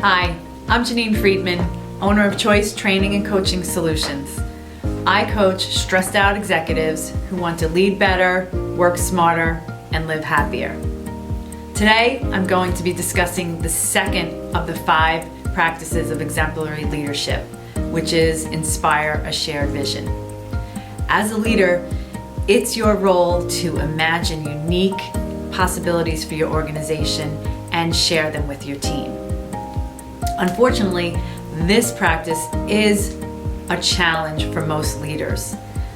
Hi, I'm Janine Friedman, owner of Choice Training and Coaching Solutions. I coach stressed out executives who want to lead better, work smarter, and live happier. Today, I'm going to be discussing the second of the 5 practices of exemplary leadership, which is inspire a shared vision. As a leader, it's your role to imagine unique possibilities for your organization and share them with your team. Unfortunately, this practice is a challenge for most leaders.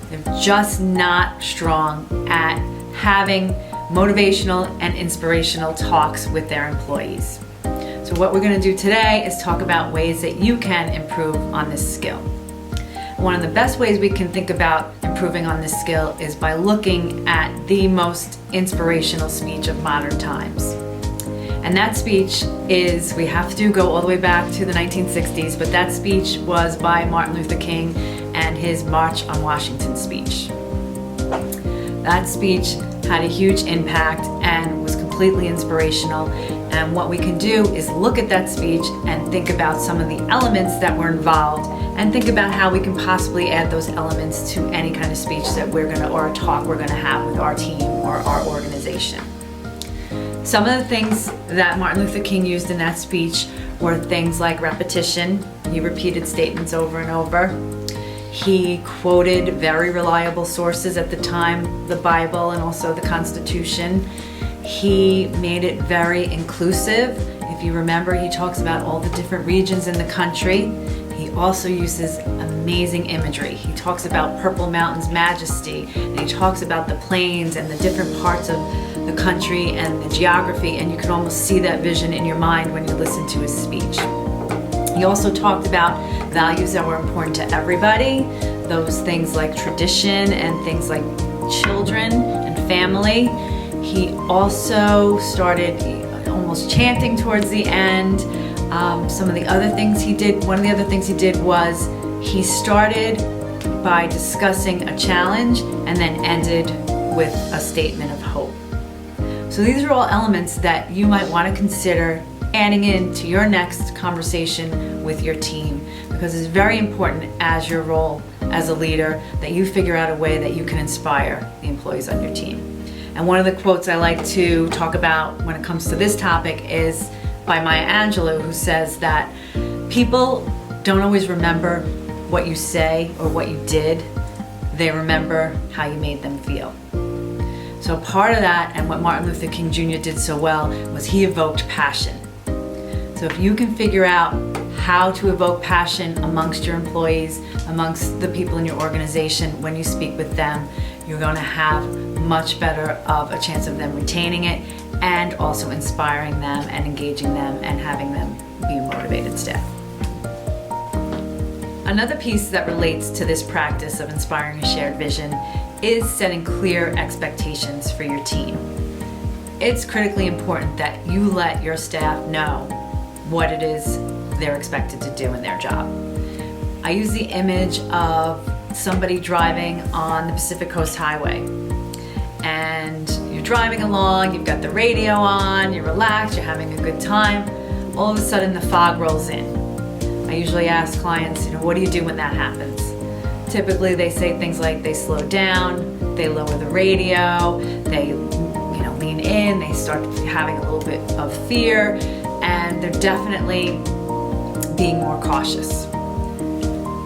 They're just not strong at having motivational and inspirational talks with their employees. So what we're going to do today is talk about ways that you can improve on this skill. One of the best ways we can think about improving on this skill is by looking at the most inspirational speech of modern times. And that speech is, we have to go all the way back to the 1960s, but that speech was by Martin Luther King and his March on Washington speech. That speech had a huge impact and was completely inspirational. And what we can do is look at that speech and think about some of the elements that were involved and think about how we can possibly add those elements to any kind of speech that or a talk we're gonna have with our team or our organization. Some of the things that Martin Luther King used in that speech were things like repetition. He repeated statements over and over. He quoted very reliable sources at the time, the Bible and also the Constitution. He made it very inclusive. If you remember, he talks about all the different regions in the country. He also uses amazing imagery. He talks about Purple Mountain's majesty, and he talks about the plains and the different parts of the country and the geography, and you can almost see that vision in your mind when you listen to his speech. He also talked about values that were important to everybody, those things like tradition and things like children and family. He also started almost chanting towards the end. Some of the other things he did, one of the other things he did was he started by discussing a challenge and then ended with a statement of hope. So these are all elements that you might want to consider adding into your next conversation with your team, because it's very important as your role as a leader that you figure out a way that you can inspire the employees on your team. And one of the quotes I like to talk about when it comes to this topic is by Angelou, who says that people don't always remember what you say or what you did, they remember how you made them feel. So part of that, and what Martin Luther King Jr. did so well, was he evoked passion. So if you can figure out how to evoke passion amongst your employees, amongst the people in your organization when you speak with them, you're going to have much better of a chance of them retaining it and also inspiring them and engaging them and having them be motivated staff. Another piece that relates to this practice of inspiring a shared vision is setting clear expectations for your team. It's critically important that you let your staff know what it is they're expected to do in their job. I use the image of somebody driving on the Pacific Coast Highway. And you're driving along, you've got the radio on, you're relaxed, you're having a good time. All of a sudden the fog rolls in. I usually ask clients, what do you do when that happens? Typically they say things like they slow down, they lower the radio, they lean in, they start having a little bit of fear, and they're definitely being more cautious.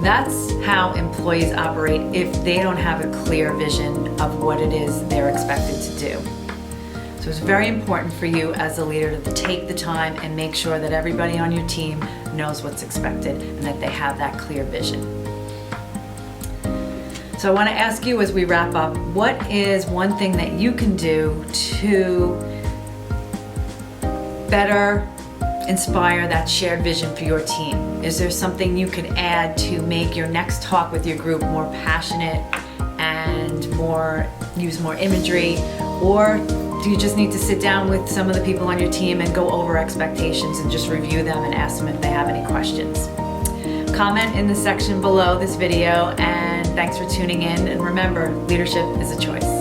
That's how employees operate if they don't have a clear vision of what it is they're expected to do. So it's very important for you as a leader to take the time and make sure that everybody on your team knows what's expected and that they have that clear vision. So I want to ask you as we wrap up, what is one thing that you can do to better inspire that shared vision for your team? Is there something you could add to make your next talk with your group more passionate and use more imagery? Or do you just need to sit down with some of the people on your team and go over expectations and just review them and ask them if they have any questions? Comment in the section below this video, and thanks for tuning in. And remember, leadership is a choice.